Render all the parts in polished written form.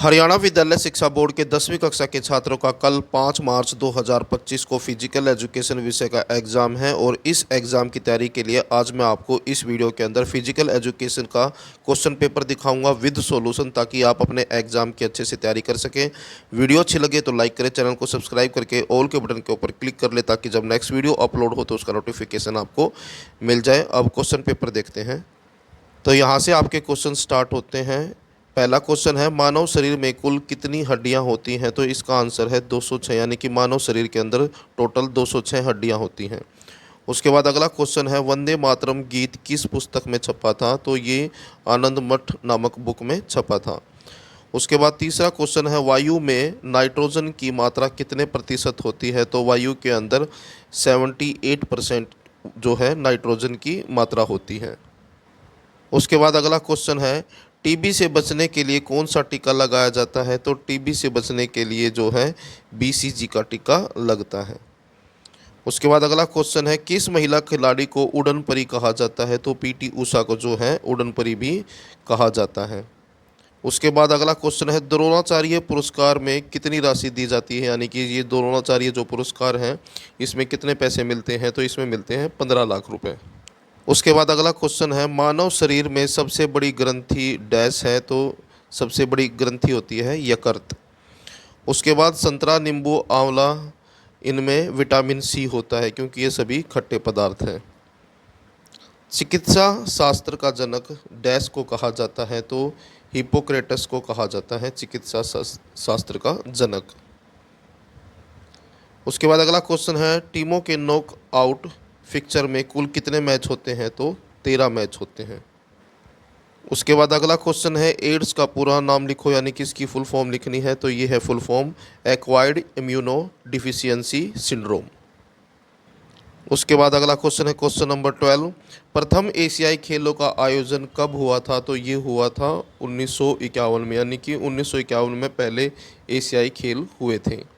हरियाणा विद्यालय शिक्षा बोर्ड के 10वीं कक्षा के छात्रों का कल 5 मार्च 2025 को फिजिकल एजुकेशन विषय का एग्ज़ाम है और इस एग्ज़ाम की तैयारी के लिए आज मैं आपको इस वीडियो के अंदर फिजिकल एजुकेशन का क्वेश्चन पेपर दिखाऊंगा विद सॉल्यूशन, ताकि आप अपने एग्ज़ाम की अच्छे से तैयारी कर सकें। वीडियो अच्छी लगे तो लाइक करें, चैनल को सब्सक्राइब करके ऑल के बटन के ऊपर क्लिक कर ले, ताकि जब नेक्स्ट वीडियो अपलोड हो तो उसका नोटिफिकेशन आपको मिल जाए। अब क्वेश्चन पेपर देखते हैं। तो यहाँ से आपके क्वेश्चन स्टार्ट होते हैं। पहला क्वेश्चन है, मानव शरीर में कुल कितनी हड्डियां होती हैं? तो इसका आंसर है 206, यानी कि मानव शरीर के अंदर टोटल 206 हड्डियां होती हैं। उसके बाद अगला क्वेश्चन है, वंदे मातरम गीत किस पुस्तक में छपा था? तो ये आनंद मठ नामक बुक में छपा था। उसके बाद तीसरा क्वेश्चन है, वायु में नाइट्रोजन की मात्रा कितने प्रतिशत होती है? तो वायु के अंदर 78% जो है नाइट्रोजन की मात्रा होती है। उसके बाद अगला क्वेश्चन है, टीबी से बचने के लिए कौन सा टीका लगाया जाता है? तो टीबी से बचने के लिए जो है बीसीजी का टीका लगता है। उसके बाद अगला क्वेश्चन है, किस महिला खिलाड़ी को उड़न परी कहा जाता है? तो पीटी उषा को जो है उड़न परी भी कहा जाता है। उसके बाद अगला क्वेश्चन है, द्रोणाचार्य पुरस्कार में कितनी राशि दी जाती है? यानी कि ये द्रोणाचार्य जो पुरस्कार हैं इसमें कितने पैसे मिलते हैं? तो इसमें मिलते हैं 15 लाख रुपए। उसके बाद अगला क्वेश्चन है, मानव शरीर में सबसे बड़ी ग्रंथि डैश है? तो सबसे बड़ी ग्रंथि होती है यकृत। उसके बाद संतरा, नींबू, आंवला, इनमें विटामिन सी होता है क्योंकि ये सभी खट्टे पदार्थ हैं। चिकित्सा शास्त्र का जनक डैश को कहा जाता है? तो हिप्पोक्रेटस को कहा जाता है चिकित्सा शास्त्र का जनक। उसके बाद अगला क्वेश्चन है, टीमों के नॉक आउट फिक्चर में कुल कितने मैच होते हैं? तो 13 मैच होते हैं। उसके बाद अगला क्वेश्चन है, एड्स का पूरा नाम लिखो, यानी कि इसकी फुल फॉर्म लिखनी है। तो ये है full form acquired immuno deficiency syndrome. उसके बाद अगला क्वेश्चन है क्वेश्चन नंबर 12, प्रथम एशियाई खेलों का आयोजन कब हुआ था? तो ये हुआ था 1951 में, यानी कि 1951 में पहले एशियाई खेल हुए थे।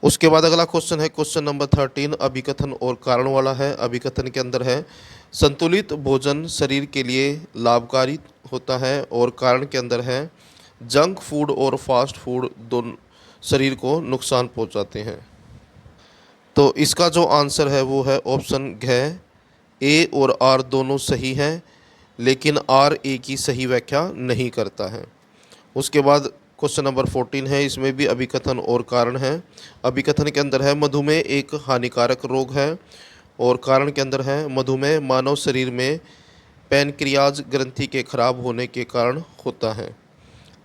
उसके बाद अगला क्वेश्चन है क्वेश्चन नंबर 13, अभिकथन और कारण वाला है। अभिकथन के अंदर है, संतुलित भोजन शरीर के लिए लाभकारी होता है, और कारण के अंदर है, जंक फूड और फास्ट फूड दोनों शरीर को नुकसान पहुंचाते हैं। तो इसका जो आंसर है वो है ऑप्शन घ। ए और आर दोनों सही हैं, लेकिन आर ए की सही व्याख्या नहीं करता है। उसके बाद क्वेश्चन नंबर 14 है, इसमें भी अभिकथन और कारण है। अभिकथन के अंदर है, मधुमेह एक हानिकारक रोग है, और कारण के अंदर है, मधुमेह मानव शरीर में पैनक्रियाज ग्रंथि के खराब होने के कारण होता है।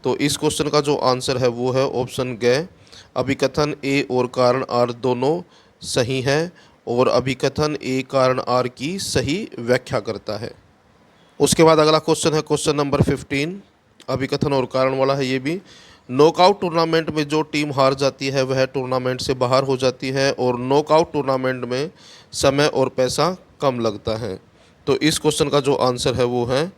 तो इस क्वेश्चन का जो आंसर है वो है ऑप्शन ग। अभिकथन ए और कारण आर दोनों सही हैं, और अभिकथन ए कारण आर की सही व्याख्या करता है। उसके बाद अगला क्वेश्चन है क्वेश्चन नंबर 15, अभिकथन और कारण वाला है ये भी। नॉकआउट टूर्नामेंट में जो टीम हार जाती है वह टूर्नामेंट से बाहर हो जाती है, और नॉकआउट टूर्नामेंट में समय और पैसा कम लगता है। तो इस क्वेश्चन का जो आंसर है वो है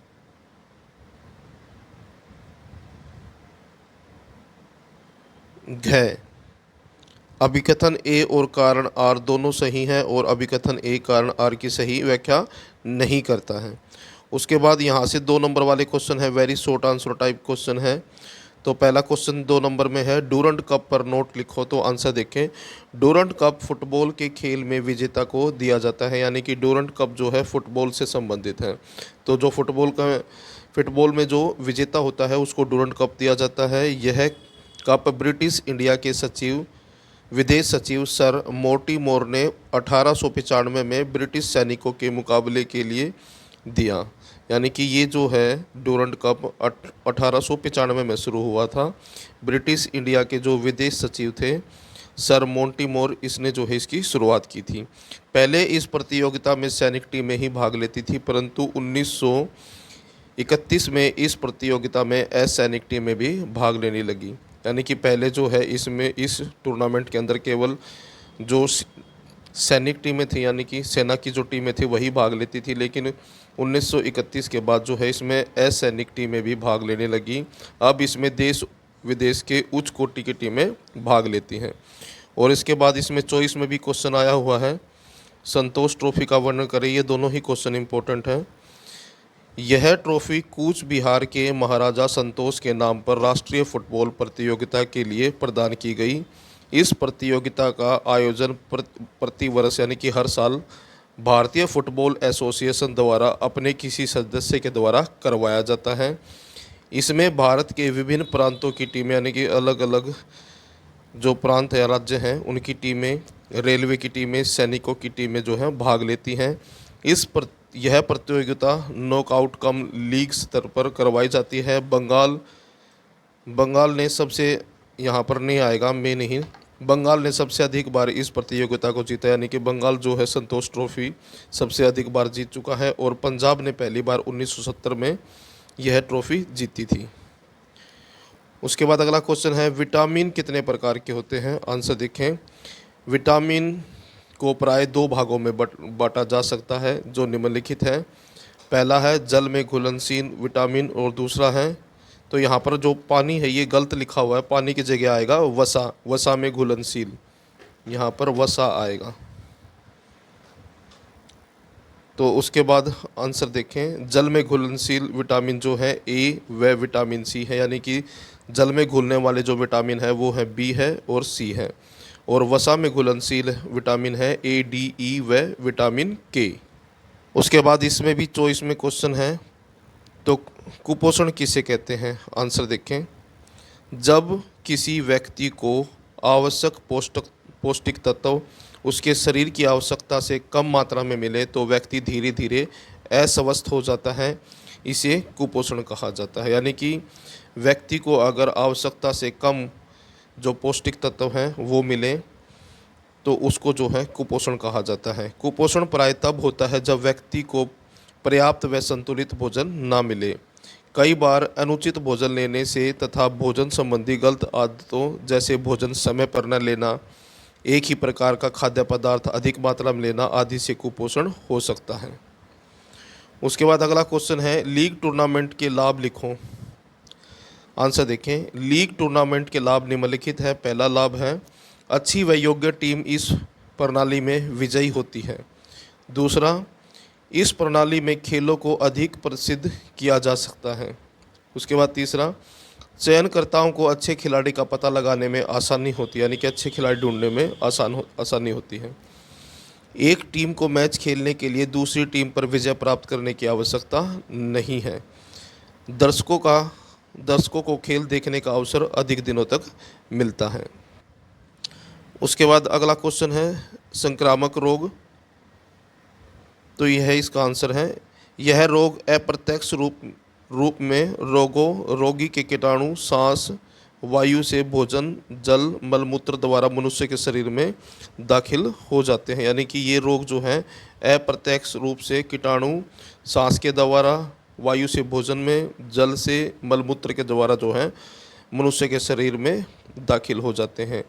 घ। अभिकथन ए और कारण आर दोनों सही हैं, और अभिकथन ए कारण आर की सही व्याख्या नहीं करता है। उसके बाद यहाँ से 2 नंबर वाले क्वेश्चन है, very short answer type question है। तो पहला क्वेश्चन 2 नंबर में है, डूरंट कप पर नोट लिखो। तो आंसर देखें, डूरंट कप फुटबॉल के खेल में विजेता को दिया जाता है, यानी कि डूरंट कप जो है फुटबॉल से संबंधित है। तो जो फुटबॉल में जो विजेता होता है उसको डूरंट कप दिया जाता है। यह कप ब्रिटिश इंडिया के विदेश सचिव सर मोर्टिमोर ने 1895 में ब्रिटिश सैनिकों के मुकाबले के लिए दिया, यानी कि ये जो है डूरंट कप 1895 में शुरू हुआ था। ब्रिटिश इंडिया के जो विदेश सचिव थे सर मोंटीमोर, इसने जो है इसकी शुरुआत की थी। पहले इस प्रतियोगिता में सैनिक टीमें ही भाग लेती थी, परंतु 1931 में इस प्रतियोगिता में असैनिक टीमें भी भाग लेने लगी। यानी कि पहले जो है इसमें इस टूर्नामेंट के अंदर केवल जो सैनिक टीमें थी, यानी कि सेना की जो टीमें थी वही भाग लेती थी, लेकिन 1931 के बाद जो है इसमें असैनिक टीमें भी भाग लेने लगी। अब इसमें देश विदेश के उच्च कोटि की टीमें भाग लेती हैं। और इसके बाद इसमें चॉइस में भी क्वेश्चन आया हुआ है, संतोष ट्रॉफी का वर्णन करें। ये दोनों ही क्वेश्चन इंपॉर्टेंट हैं। यह ट्रॉफी कूच बिहार के महाराजा संतोष के नाम पर राष्ट्रीय फुटबॉल प्रतियोगिता के लिए प्रदान की गई। इस प्रतियोगिता का आयोजन प्रतिवर्ष यानी कि हर साल भारतीय फुटबॉल एसोसिएशन द्वारा अपने किसी सदस्य के द्वारा करवाया जाता है। इसमें भारत के विभिन्न प्रांतों की टीमें यानी कि अलग अलग जो प्रांत या राज्य हैं उनकी टीमें, रेलवे की टीमें, सैनिकों की टीमें जो हैं भाग लेती हैं। यह प्रतियोगिता नॉकआउट कम लीग स्तर पर करवाई जाती है। बंगाल ने सबसे, यहाँ पर नहीं आएगा, मैं नहीं, बंगाल ने सबसे अधिक बार इस प्रतियोगिता को जीता, यानी कि बंगाल जो है संतोष ट्रॉफी सबसे अधिक बार जीत चुका है। और पंजाब ने पहली बार 1970 में यह ट्रॉफी जीती थी। उसके बाद अगला क्वेश्चन है, विटामिन कितने प्रकार के होते हैं? आंसर देखें। विटामिन को प्राय दो भागों में बांटा जा सकता है जो निम्नलिखित है। पहला है जल में घुलनशील विटामिन और दूसरा है, तो यहाँ पर जो पानी है ये गलत लिखा हुआ है, पानी की जगह आएगा वसा, वसा में घुलनशील, यहाँ पर वसा आएगा। तो उसके बाद आंसर देखें। जल में घुलनशील विटामिन जो है ए व विटामिन सी है, यानी कि जल में घुलने वाले जो विटामिन है वो है बी है और सी है। और वसा में घुलनशील विटामिन है ए, डी, ई व विटामिन के। उसके बाद इसमें भी चॉइस में क्वेश्चन है, तो कुपोषण किसे कहते हैं? आंसर देखें। जब किसी व्यक्ति को आवश्यक पौष्टिक तत्व उसके शरीर की आवश्यकता से कम मात्रा में मिले तो व्यक्ति धीरे धीरे अस्वस्थ हो जाता है, इसे कुपोषण कहा जाता है। यानी कि व्यक्ति को अगर आवश्यकता से कम जो पौष्टिक तत्व हैं वो मिले तो उसको जो है कुपोषण कहा जाता है। कुपोषण प्राय तब होता है जब व्यक्ति को पर्याप्त व संतुलित भोजन ना मिले। कई बार अनुचित भोजन लेने से तथा भोजन संबंधी गलत आदतों जैसे भोजन समय पर न लेना, एक ही प्रकार का खाद्य पदार्थ अधिक मात्रा में लेना आदि से कुपोषण हो सकता है। उसके बाद अगला क्वेश्चन है, लीग टूर्नामेंट के लाभ लिखो। आंसर देखें। लीग टूर्नामेंट के लाभ निम्नलिखित है। पहला लाभ है अच्छी व योग्य टीम इस प्रणाली में विजयी होती है। दूसरा, इस प्रणाली में खेलों को अधिक प्रसिद्ध किया जा सकता है। उसके बाद तीसरा, चयनकर्ताओं को अच्छे खिलाड़ी का पता लगाने में आसानी होती है, यानी कि अच्छे खिलाड़ी ढूंढने में आसानी होती है। एक टीम को मैच खेलने के लिए दूसरी टीम पर विजय प्राप्त करने की आवश्यकता नहीं है। दर्शकों को खेल देखने का अवसर अधिक दिनों तक मिलता है। उसके बाद अगला क्वेश्चन है, संक्रामक रोग, तो यह इसका आंसर है। यह रोग अप्रत्यक्ष रूप में रोगी के कीटाणु सांस, वायु से भोजन, जल, मलमूत्र द्वारा मनुष्य के शरीर में दाखिल हो जाते हैं। यानी कि ये रोग जो है अप्रत्यक्ष रूप से कीटाणु सांस के द्वारा, वायु से भोजन में, जल से, मलमूत्र के द्वारा जो है मनुष्य के शरीर में दाखिल हो जाते हैं।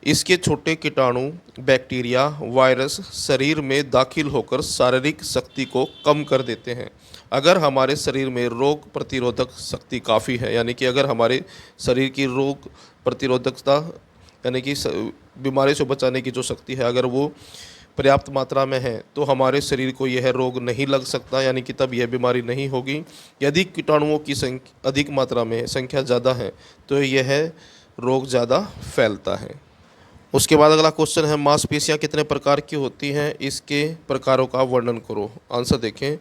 इसके छोटे कीटाणु, बैक्टीरिया, वायरस शरीर में दाखिल होकर शारीरिक शक्ति को कम कर देते हैं। अगर हमारे शरीर में रोग प्रतिरोधक शक्ति काफ़ी है, यानी कि अगर हमारे शरीर की रोग प्रतिरोधकता यानी कि बीमारी से बचाने की जो शक्ति है अगर वो पर्याप्त मात्रा में है तो हमारे शरीर को यह रोग नहीं लग सकता, यानी कि तब यह बीमारी नहीं होगी। यदि कीटाणुओं की संख्या अधिक मात्रा में संख्या ज़्यादा है तो यह रोग ज़्यादा फैलता है। उसके बाद अगला क्वेश्चन है, मांसपेशियाँ कितने प्रकार की होती हैं? इसके प्रकारों का वर्णन करो। आंसर देखें।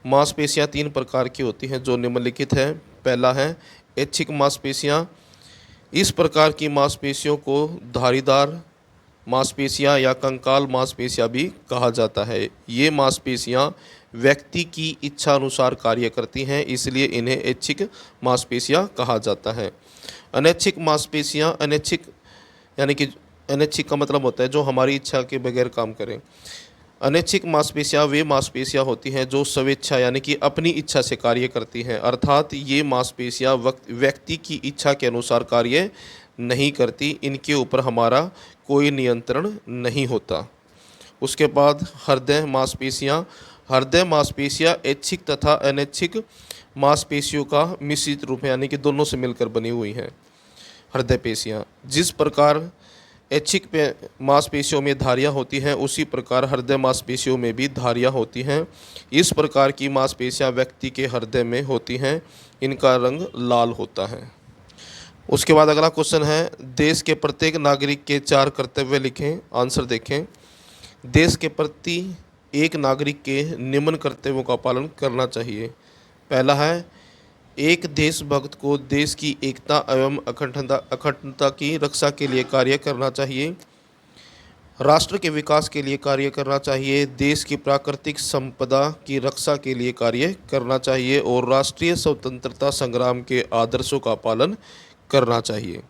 मांसपेशियाँ 3 प्रकार की होती हैं जो निम्नलिखित है। पहला है ऐच्छिक मांसपेशियाँ। इस प्रकार की मांसपेशियों को धारीदार मांसपेशियाँ या कंकाल मांसपेशियाँ भी कहा जाता है। ये मांसपेशियाँ व्यक्ति की इच्छा अनुसार कार्य करती हैं, इसलिए इन्हें ऐच्छिक मांसपेशियाँ कहा जाता है। अनैच्छिक मांसपेशियाँ, यानी कि अनैच्छिक का मतलब होता है जो हमारी इच्छा के बगैर काम करें। अनैच्छिक मांसपेशियाँ वे मांसपेशियाँ होती हैं जो स्वेच्छा यानी कि अपनी इच्छा से कार्य करती हैं, अर्थात ये मांसपेशियाँ व्यक्ति की इच्छा के अनुसार कार्य नहीं करती, इनके ऊपर हमारा कोई नियंत्रण नहीं होता। उसके बाद हृदय मांसपेशियाँ ऐच्छिक तथा अनैच्छिक मांसपेशियों का मिश्रित रूप है, यानी कि दोनों से मिलकर बनी हुई हैं हृदय पेशियाँ। जिस प्रकार ऐच्छिक मांसपेशियों में धारियाँ होती हैं, उसी प्रकार हृदय मांसपेशियों में भी धारियाँ होती हैं। इस प्रकार की मांसपेशियाँ व्यक्ति के हृदय में होती हैं, इनका रंग लाल होता है। उसके बाद अगला क्वेश्चन है, देश के प्रत्येक नागरिक के 4 कर्तव्य लिखें। आंसर देखें। देश के प्रति एक नागरिक के निम्न कर्तव्यों का पालन करना चाहिए। पहला है, एक देशभक्त को देश की एकता एवं अखंडता की रक्षा के लिए कार्य करना चाहिए। राष्ट्र के विकास के लिए कार्य करना चाहिए। देश की प्राकृतिक संपदा की रक्षा के लिए कार्य करना चाहिए और राष्ट्रीय स्वतंत्रता संग्राम के आदर्शों का पालन करना चाहिए।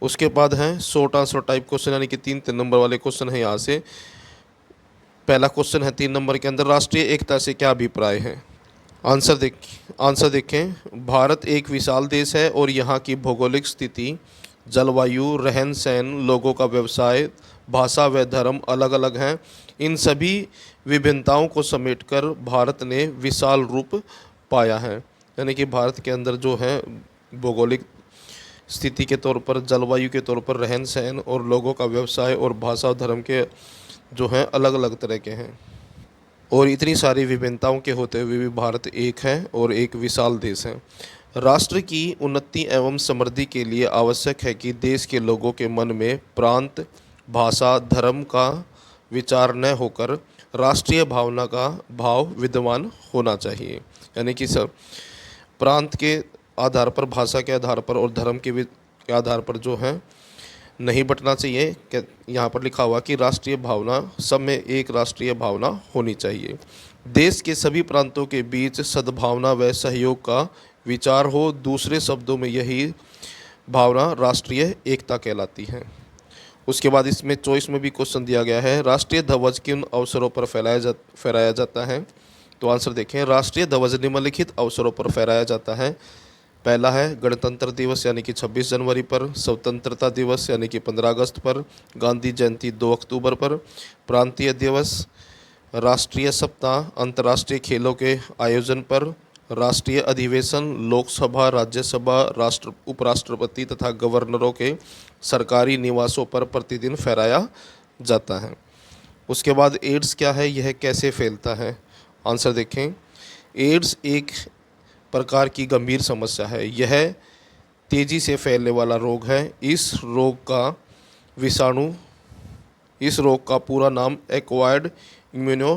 उसके बाद है शॉर्ट आंसर टाइप क्वेश्चन, यानी कि 3 नंबर वाले क्वेश्चन है। यहाँ से पहला क्वेश्चन है 3 नंबर के अंदर, राष्ट्रीय एकता से क्या अभिप्राय है। आंसर देखें। भारत एक विशाल देश है और यहाँ की भौगोलिक स्थिति, जलवायु, रहन सहन, लोगों का व्यवसाय, भाषा व धर्म अलग अलग हैं। इन सभी विभिन्नताओं को समेटकर भारत ने विशाल रूप पाया है। यानी कि भारत के अंदर जो है भौगोलिक स्थिति के तौर पर, जलवायु के तौर पर, रहन सहन और लोगों का व्यवसाय और भाषा और धर्म के जो हैं अलग अलग तरह के हैं। और इतनी सारी विभिन्नताओं के होते हुए भी भारत एक है और एक विशाल देश है। राष्ट्र की उन्नति एवं समृद्धि के लिए आवश्यक है कि देश के लोगों के मन में प्रांत, भाषा, धर्म का विचार न होकर राष्ट्रीय भावना का भाव विद्यमान होना चाहिए। यानी कि सब प्रांत के आधार पर, भाषा के आधार पर और धर्म के आधार पर जो है नहीं बटना चाहिए। यहाँ पर लिखा हुआ कि राष्ट्रीय भावना, सब में एक राष्ट्रीय भावना होनी चाहिए। देश के सभी प्रांतों के बीच सद्भावना व सहयोग का विचार हो। दूसरे शब्दों में यही भावना राष्ट्रीय एकता कहलाती है। उसके बाद इसमें चॉइस में भी क्वेश्चन दिया गया है, राष्ट्रीय ध्वज किन अवसरों पर फहराया जाता है। तो आंसर देखें। राष्ट्रीय ध्वज निम्नलिखित अवसरों पर फहराया जाता है। पहला है गणतंत्र दिवस यानी कि 26 जनवरी पर, स्वतंत्रता दिवस यानी कि 15 अगस्त पर, गांधी जयंती 2 अक्टूबर पर, प्रांतीय दिवस, राष्ट्रीय सप्ताह, अंतर्राष्ट्रीय खेलों के आयोजन पर, राष्ट्रीय अधिवेशन, लोकसभा, राज्यसभा, उपराष्ट्रपति तथा गवर्नरों के सरकारी निवासों पर प्रतिदिन फहराया जाता है। उसके बाद एड्स क्या है, यह कैसे फैलता है। आंसर देखें। एड्स एक प्रकार की गंभीर समस्या है। यह तेज़ी से फैलने वाला रोग है। इस रोग का पूरा नाम एक्वायर्ड इम्यूनो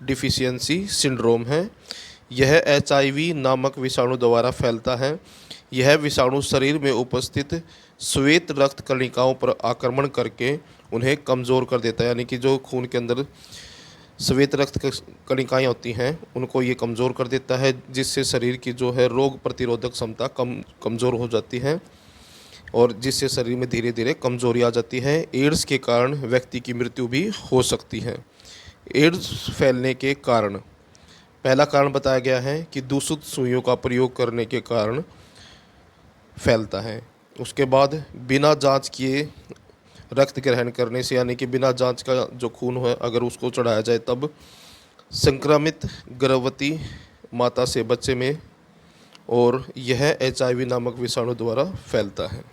डिफिशियंसी सिंड्रोम है। यह HIV नामक विषाणु द्वारा फैलता है। यह विषाणु शरीर में उपस्थित श्वेत रक्त कणिकाओं पर आक्रमण करके उन्हें कमज़ोर कर देता है। यानी कि जो खून के अंदर श्वेत रक्त कणिकाएँ होती हैं उनको ये कमज़ोर कर देता है, जिससे शरीर की जो है रोग प्रतिरोधक क्षमता कमज़ोर हो जाती है और जिससे शरीर में धीरे धीरे कमज़ोरी आ जाती है। एड्स के कारण व्यक्ति की मृत्यु भी हो सकती है। एड्स फैलने के कारण, पहला कारण बताया गया है कि दूषित सुइयों का प्रयोग करने के कारण फैलता है। उसके बाद बिना जांच किए रक्त ग्रहण करने से, यानी कि बिना जांच का जो खून है अगर उसको चढ़ाया जाए तब संक्रमित गर्भवती माता से बच्चे में, और यह HIV नामक विषाणु द्वारा फैलता है।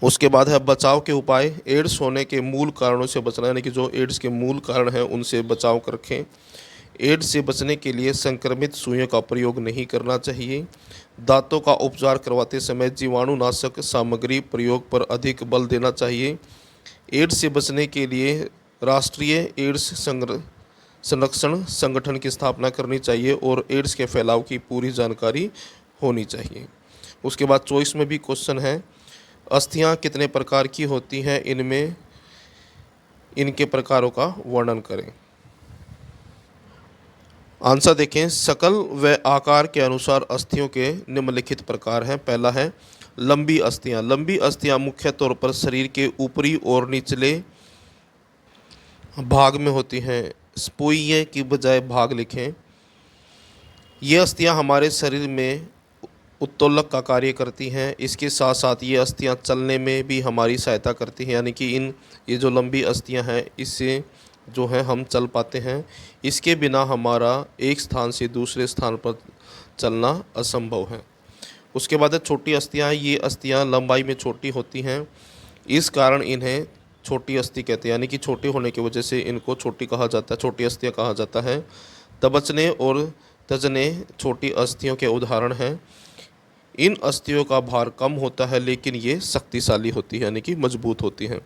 उसके बाद है बचाव के उपाय। एड्स होने के मूल कारणों से बचना, यानी कि जो एड्स के मूल कारण हैं उनसे बचाव रखें। एड्स से बचने के लिए संक्रमित सुइयों का प्रयोग नहीं करना चाहिए। दांतों का उपचार करवाते समय जीवाणुनाशक सामग्री प्रयोग पर अधिक बल देना चाहिए। एड्स से बचने के लिए राष्ट्रीय एड्स संरक्षण संगठन की स्थापना करनी चाहिए और एड्स के फैलाव की पूरी जानकारी होनी चाहिए। उसके बाद चॉइस में भी क्वेश्चन है, अस्थियां कितने प्रकार की होती हैं, इनके प्रकारों का वर्णन करें। आंसर देखें। शकल व आकार के अनुसार अस्थियों के निम्नलिखित प्रकार हैं। पहला है लंबी अस्थियां। लंबी अस्थियां मुख्य तौर पर शरीर के ऊपरी और निचले भाग में होती हैं। स्पोइये की बजाय भाग लिखें। ये अस्थियां हमारे शरीर में उत्तोलक का कार्य करती हैं। इसके साथ साथ ये अस्थियां चलने में भी हमारी सहायता करती हैं, यानी कि ये जो लंबी अस्थियां हैं इससे जो है हम चल पाते हैं। इसके बिना हमारा एक स्थान से दूसरे स्थान पर चलना असंभव है। उसके बाद छोटी अस्थियां। ये अस्थियां लंबाई में छोटी होती हैं। इस कारण इन्हें छोटी अस्थि कहते हैं, यानी कि छोटी होने की वजह से इनको छोटी कहा जाता है, छोटी अस्थियाँ कहा जाता है। तबचने और तजने छोटी अस्थियों के उदाहरण हैं। इन अस्थियों का भार कम होता है लेकिन ये शक्तिशाली होती है, यानी कि मजबूत होती हैं।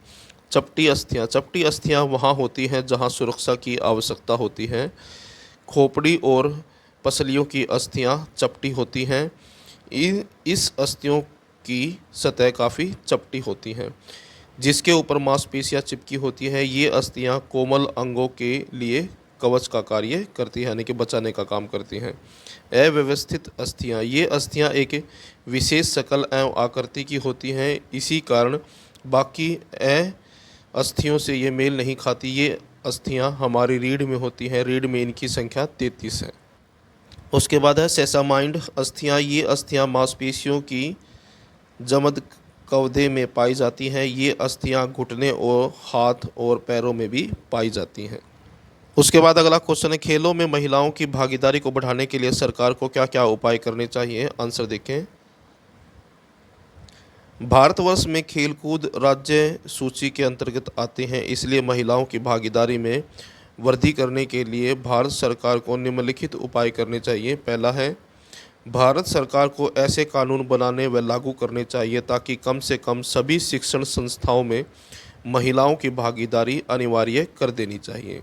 चपटी अस्थियाँ वहाँ होती हैं जहाँ सुरक्षा की आवश्यकता होती है। खोपड़ी और पसलियों की अस्थियाँ चपटी होती हैं। इस अस्थियों की सतह काफ़ी चपटी होती हैं जिसके ऊपर मांसपेशियाँ चिपकी होती है। ये अस्थियाँ कोमल अंगों के लिए कवच का कार्य करती है, यानी कि बचाने का काम करती हैं। अव्यवस्थित अस्थियाँ, ये अस्थियाँ एक विशेष शक्ल एवं आकृति की होती हैं, इसी कारण बाकी अस्थियों से ये मेल नहीं खाती। ये अस्थियाँ हमारी रीढ़ में होती हैं, रीढ़ में इनकी संख्या 33 है। उसके बाद है सेसामाइंड अस्थियाँ। ये अस्थियाँ मांसपेशियों की जमद कवदे में पाई जाती हैं। ये अस्थियाँ घुटने और हाथ और पैरों में भी पाई जाती हैं। उसके बाद अगला क्वेश्चन है, खेलों में महिलाओं की भागीदारी को बढ़ाने के लिए सरकार को क्या क्या उपाय करने चाहिए? आंसर देखें। भारतवर्ष में खेलकूद राज्य सूची के अंतर्गत आते हैं, इसलिए महिलाओं की भागीदारी में वृद्धि करने के लिए भारत सरकार को निम्नलिखित उपाय करने चाहिए। पहला है, भारत सरकार को ऐसे कानून बनाने व लागू करने चाहिए ताकि कम से कम सभी शिक्षण संस्थाओं में महिलाओं की भागीदारी अनिवार्य कर देनी चाहिए।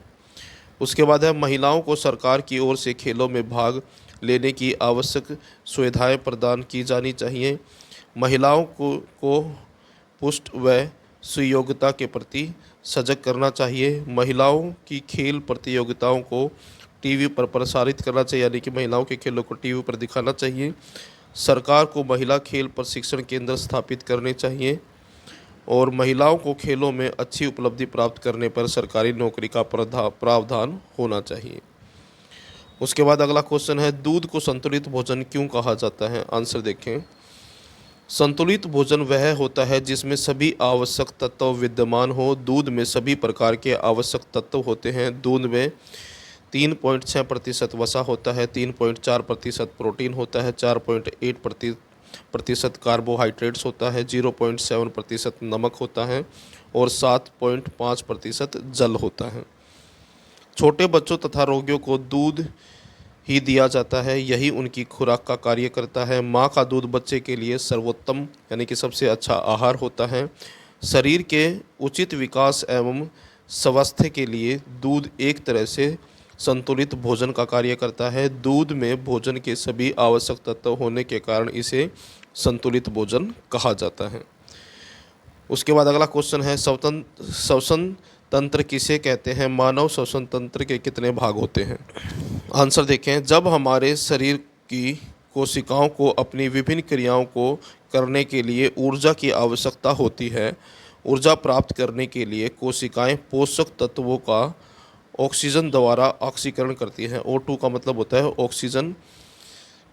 उसके बाद है, महिलाओं को सरकार की ओर से खेलों में भाग लेने की आवश्यक सुविधाएं प्रदान की जानी चाहिए। महिलाओं को पुष्ट व सुयोग्यता के प्रति सजग करना चाहिए। महिलाओं की खेल प्रतियोगिताओं को टीवी पर प्रसारित करना चाहिए, यानी कि महिलाओं के खेलों को टीवी पर दिखाना चाहिए। सरकार को महिला खेल प्रशिक्षण केंद्र स्थापित करने चाहिए और महिलाओं को खेलों में अच्छी उपलब्धि प्राप्त करने पर सरकारी नौकरी का प्रावधान होना चाहिए। उसके बाद अगला क्वेश्चन है, दूध को संतुलित भोजन क्यों कहा जाता है? आंसर देखें। संतुलित भोजन वह होता है जिसमें सभी आवश्यक तत्व विद्यमान हो। दूध में सभी प्रकार के आवश्यक तत्व होते हैं। दूध में 3.6% वसा होता है, 3.4% प्रोटीन होता है, 4.8% कार्बोहाइड्रेट्स होता है, 0.7% नमक होता है और 7.5% जल होता है। छोटे बच्चों तथा रोगियों को दूध ही दिया जाता है, यही उनकी खुराक का कार्य करता है। माँ का दूध बच्चे के लिए सर्वोत्तम यानी कि सबसे अच्छा आहार होता है। शरीर के उचित विकास एवं स्वास्थ्य के लिए दूध एक तरह से संतुलित भोजन का कार्य करता है। दूध में भोजन के सभी आवश्यक तत्व होने के कारण इसे संतुलित भोजन कहा जाता है। उसके बाद अगला क्वेश्चन है, श्वसन तंत्र किसे कहते हैं? मानव श्वसन तंत्र के कितने भाग होते हैं? आंसर देखें। जब हमारे शरीर की कोशिकाओं को अपनी विभिन्न क्रियाओं को करने के लिए ऊर्जा की आवश्यकता होती है, ऊर्जा प्राप्त करने के लिए कोशिकाएं पोषक तत्वों का ऑक्सीजन द्वारा ऑक्सीकरण करती हैं। O2 का मतलब होता है ऑक्सीजन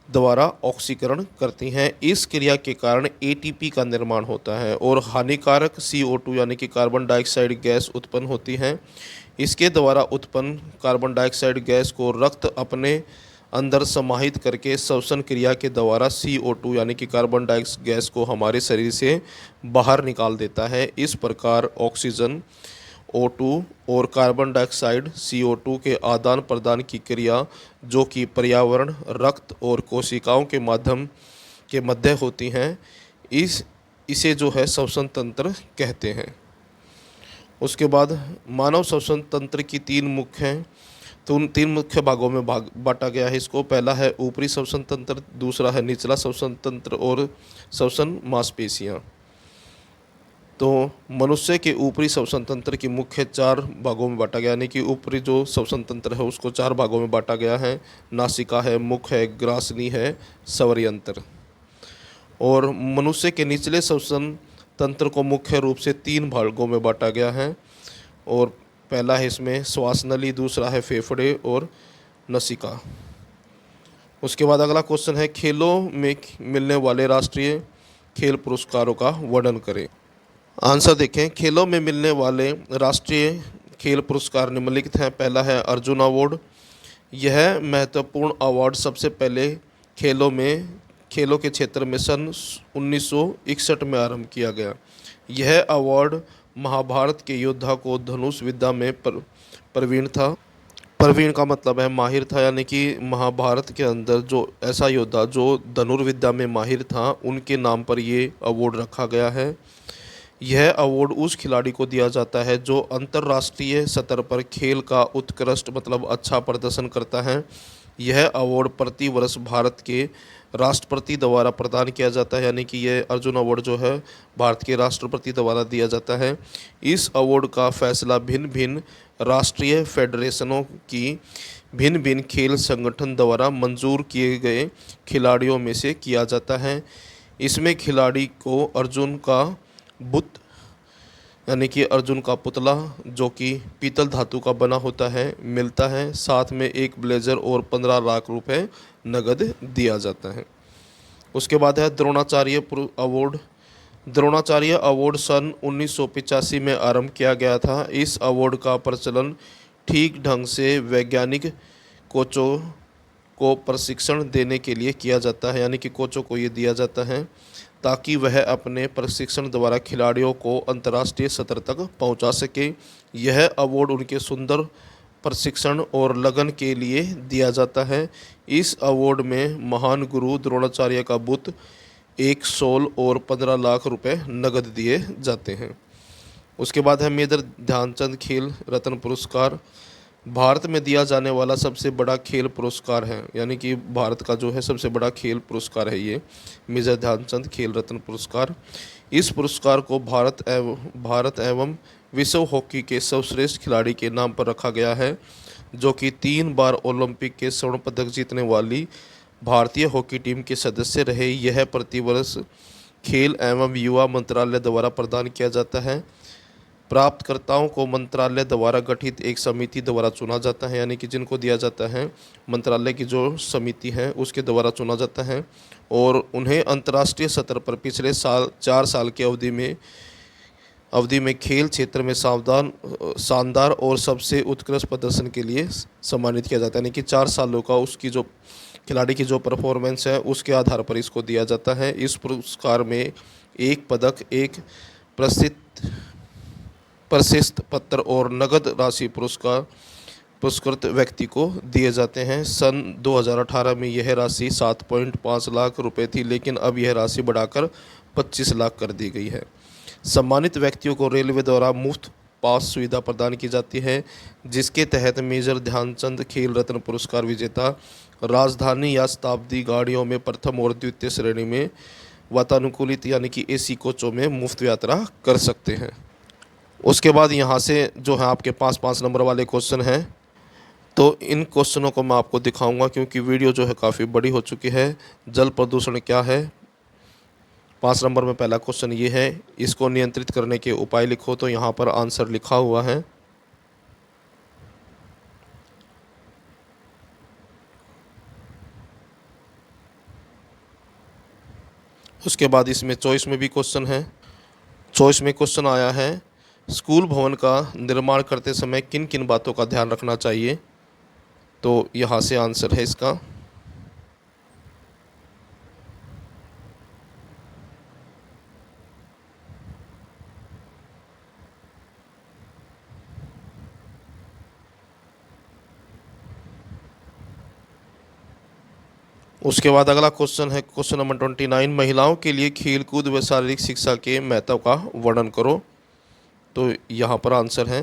द्वारा ऑक्सीकरण करती हैं। इस क्रिया के कारण ATP का निर्माण होता है और हानिकारक CO2 यानी कि कार्बन डाइऑक्साइड गैस उत्पन्न होती है। इसके द्वारा उत्पन्न कार्बन डाइऑक्साइड गैस को रक्त अपने अंदर समाहित करके श्वसन क्रिया के द्वारा CO2 यानी कि कार्बन डाइऑक्साइड गैस को हमारे शरीर से बाहर निकाल देता है। इस प्रकार ऑक्सीजन O2 और कार्बन डाइऑक्साइड CO2 के आदान प्रदान की क्रिया जो कि पर्यावरण, रक्त और कोशिकाओं के मध्य होती हैं, इसे जो है श्वसन तंत्र कहते हैं। उसके बाद मानव श्वसन तंत्र की तीन मुख्य भागों में बांटा गया है इसको। पहला है ऊपरी श्वसन तंत्र, दूसरा है निचला श्वसन तंत्र और श्वसन मांसपेशियाँ। तो मनुष्य के ऊपरी श्वसन तंत्र की मुख्य 4 भागों में बांटा गया, यानी कि ऊपरी जो श्वसन तंत्र है उसको 4 भागों में बांटा गया है। नासिका है, मुख है, ग्रासनी है, स्वरयंत्र। और मनुष्य के निचले श्वसन तंत्र को मुख्य रूप से 3 भागों में बांटा गया है और पहला है इसमें श्वास नली, दूसरा है फेफड़े और नसिका। उसके बाद अगला क्वेश्चन है, खेलों में मिलने वाले राष्ट्रीय खेल पुरस्कारों का वर्णन करें। आंसर देखें। खेलों में मिलने वाले राष्ट्रीय खेल पुरस्कार निम्नलिखित हैं। पहला है अर्जुन अवार्ड। यह महत्वपूर्ण अवार्ड सबसे पहले खेलों के क्षेत्र में सन 1961 में आरंभ किया गया। यह अवार्ड महाभारत के योद्धा को धनुष विद्या में प्रवीण था। प्रवीण का मतलब है माहिर था, यानी कि महाभारत के अंदर जो ऐसा योद्धा जो धनुर्विद्या में माहिर था, उनके नाम पर ये अवार्ड रखा गया है। यह अवार्ड उस खिलाड़ी को दिया जाता है जो अंतर्राष्ट्रीय स्तर पर खेल का उत्कृष्ट मतलब अच्छा प्रदर्शन करता है। यह अवार्ड प्रति वर्ष भारत के राष्ट्रपति द्वारा प्रदान किया जाता है, यानी कि यह अर्जुन अवार्ड जो है भारत के राष्ट्रपति द्वारा दिया जाता है। इस अवार्ड का फैसला भिन्न भिन्न राष्ट्रीय फेडरेशनों की भिन्न भिन्न खेल संगठन द्वारा मंजूर किए गए खिलाड़ियों में से किया जाता है। इसमें खिलाड़ी को अर्जुन का बुत यानी कि अर्जुन का पुतला जो कि पीतल धातु का बना होता है मिलता है, साथ में एक ब्लेजर और 15 लाख रुपए नगद दिया जाता है। उसके बाद है द्रोणाचार्य अवार्ड। द्रोणाचार्य अवार्ड सन 1985 में आरंभ किया गया था। इस अवार्ड का प्रचलन ठीक ढंग से वैज्ञानिक कोचों को प्रशिक्षण देने के लिए किया जाता है, यानी कि कोचों को ये दिया जाता है ताकि वह अपने प्रशिक्षण द्वारा खिलाड़ियों को अंतर्राष्ट्रीय स्तर तक पहुंचा सके। यह अवार्ड उनके सुंदर प्रशिक्षण और लगन के लिए दिया जाता है। इस अवार्ड में महान गुरु द्रोणाचार्य का बुत, एक शॉल और 15 लाख रुपए नगद दिए जाते हैं। उसके बाद है मेजर ध्यानचंद खेल रत्न पुरस्कार। भारत में दिया जाने वाला सबसे बड़ा खेल पुरस्कार है, यानी कि भारत का जो है सबसे बड़ा खेल पुरस्कार है ये मेजर ध्यानचंद खेल रत्न पुरस्कार। इस पुरस्कार को भारत एवं विश्व हॉकी के सर्वश्रेष्ठ खिलाड़ी के नाम पर रखा गया है, जो कि 3 बार ओलंपिक के स्वर्ण पदक जीतने वाली भारतीय हॉकी टीम के सदस्य रहे। यह प्रतिवर्ष खेल एवं युवा मंत्रालय द्वारा प्रदान किया जाता है। प्राप्तकर्ताओं को मंत्रालय द्वारा गठित एक समिति द्वारा चुना जाता है, यानी कि जिनको दिया जाता है मंत्रालय की जो समिति है उसके द्वारा चुना जाता है, और उन्हें अंतर्राष्ट्रीय स्तर पर पिछले 4 साल की अवधि में खेल क्षेत्र में शानदार और सबसे उत्कृष्ट प्रदर्शन के लिए सम्मानित किया जाता है, यानी कि 4 सालों का उसकी जो खिलाड़ी की जो परफॉर्मेंस है उसके आधार पर इसको दिया जाता है। इस पुरस्कार में एक पदक, एक प्रशस्ति पत्र और नगद राशि पुरस्कृत व्यक्ति को दिए जाते हैं। सन 2018 में यह राशि 7.5 लाख रुपए थी, लेकिन अब यह राशि बढ़ाकर 25 लाख कर दी गई है। सम्मानित व्यक्तियों को रेलवे द्वारा मुफ्त पास सुविधा प्रदान की जाती है, जिसके तहत मेजर ध्यानचंद खेल रत्न पुरस्कार विजेता राजधानी या शताब्दी गाड़ियों में प्रथम और द्वितीय श्रेणी में वातानुकूलित यानी कि एसी कोचों में मुफ्त यात्रा कर सकते हैं। उसके बाद यहाँ से जो है आपके 5 नंबर वाले क्वेश्चन हैं, तो इन क्वेश्चनों को मैं आपको दिखाऊंगा क्योंकि वीडियो जो है काफ़ी बड़ी हो चुकी है। जल प्रदूषण क्या है? 5 नंबर में पहला क्वेश्चन ये है, इसको नियंत्रित करने के उपाय लिखो। तो यहाँ पर आंसर लिखा हुआ है। उसके बाद इसमें चॉइस में भी क्वेश्चन है। चॉइस में क्वेश्चन आया है, स्कूल भवन का निर्माण करते समय किन किन बातों का ध्यान रखना चाहिए? तो यहाँ से आंसर है इसका। उसके बाद अगला क्वेश्चन है क्वेश्चन नंबर 29, महिलाओं के लिए खेलकूद व शारीरिक शिक्षा के महत्व का वर्णन करो। तो यहाँ पर आंसर है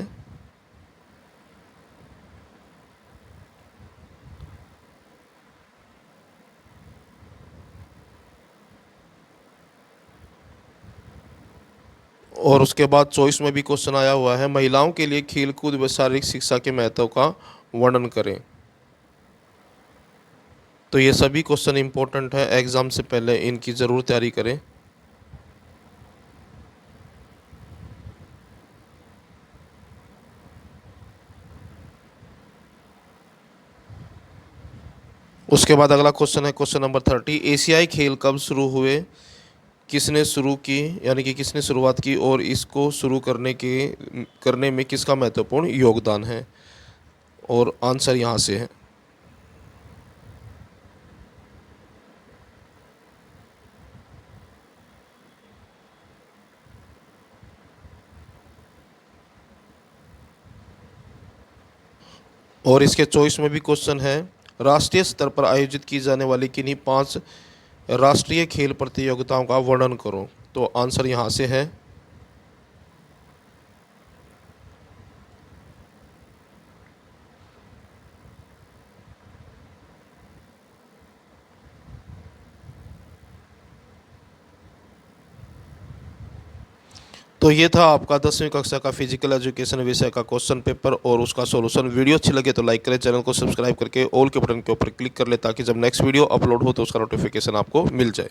और उसके बाद चॉइस में भी क्वेश्चन आया हुआ है, महिलाओं के लिए खेलकूद व शारीरिक शिक्षा के महत्व का वर्णन करें। तो ये सभी क्वेश्चन इंपॉर्टेंट है, एग्ज़ाम से पहले इनकी ज़रूर तैयारी करें। उसके बाद अगला क्वेश्चन है क्वेश्चन नंबर 30, एशियाई खेल कब शुरू हुए, किसने शुरू की यानी कि किसने शुरुआत की और इसको शुरू करने में किसका महत्वपूर्ण योगदान है? और आंसर यहाँ से है। और इसके चॉइस में भी क्वेश्चन है, राष्ट्रीय स्तर पर आयोजित की जाने वाली किन्हीं 5 राष्ट्रीय खेल प्रतियोगिताओं का वर्णन करो। तो आंसर यहाँ से है तो ये था आपका 10वीं कक्षा का फिजिकल एजुकेशन विषय का क्वेश्चन पेपर और उसका सॉल्यूशन। वीडियो अच्छी लगे तो लाइक करें, चैनल को सब्सक्राइब करके ऑल के बटन के ऊपर क्लिक कर ले ताकि जब नेक्स्ट वीडियो अपलोड हो तो उसका नोटिफिकेशन आपको मिल जाए।